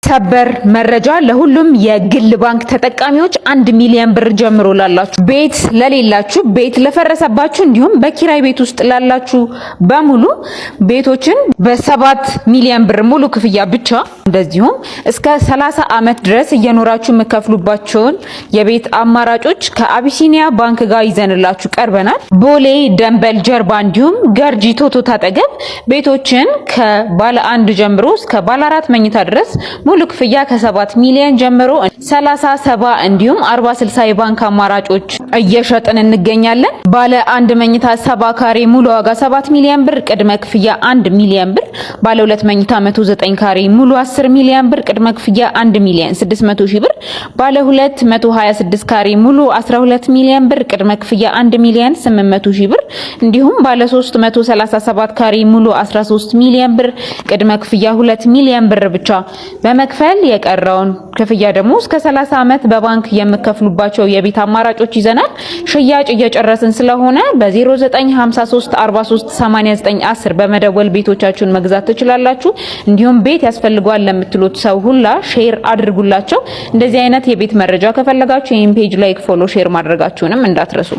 ሰበር መረጃ ለሁሉም የግል ባንክ ተጠቃሚዎች 1 ሚሊዮን ብር ጀምሮ ላላችሁ ቤት ለሌላችሁ ቤት ለፈረሰባችሁ እንዲሁም በኪራይ ቤት ውስጥ ላላችሁ በሙሉ ቤቶችን በ7 ሚሊዮን ብር ሙሉ ክፍያ ብቻ እንደዚሁም እስከ 30 ዓመት ድረስ እየኖራችሁ መከፍሉባቸውን የቤት አማራጮች ከአቢሲኒያ ባንክ ጋር ይዘንላችሁ ቀርበናል። ቦሌ ደንበል ጀርባ እንዲሁም ገርጂ ቶቶታ አጠገብ ቤቶችን ከባለ 1 ጀምሮ እስከ ባለ 4 መኝታ ድረስ ሙሉ ክፍያ ከ7 ሚሊዮን ጀምሮ 30 70 እንዲሁም 40 60 የባንክ አማራጮች እየሸጥን እንገኛለን። ባለ 1 መኝታ 70 ካሬ ሙሉ ዋጋ 7 ሚሊዮን ብር ቅድመ ክፍያ 1 ሚሊዮን ብር፣ ባለ 2 መኝታ 109 ካሬ ሙሉ 10 ሚሊዮን ብር ቅድመ ክፍያ 1 ሚሊዮን 600 ሺህ ብር፣ ባለ 2 126 ካሬ ሙሉ 12 ሚሊዮን ብር ቅድመ ክፍያ 1 ሚሊዮን 800 ሺህ ብር፣ እንዲሁም ባለ 3 137 ካሬ ሙሉ 13 ሚሊዮን ብር ቅድመ ክፍያ 2 ሚሊዮን ብር ብቻ በመክፈል የቀረውን ክፍያ ደግሞ እስከ 30 ዓመት በባንክ የምከፍሉባቸው የቤት አማራጮች ይዘናል። ሽያጭ እየጨረስን ስለሆነ በ0953 43 89 10 በመደወል ቤቶቻችሁን መግዛት ትችላላችሁ። እንዲሁም ቤት ያስፈልጓል ለምትሉት ሰው ሁላ ሼር አድርጉላቸው። እንደዚህ አይነት የቤት መረጃ ከፈለጋችሁ ይሄን ፔጅ ላይክ፣ ፎሎ፣ ሼር ማድረጋችሁንም እንዳትረሱ።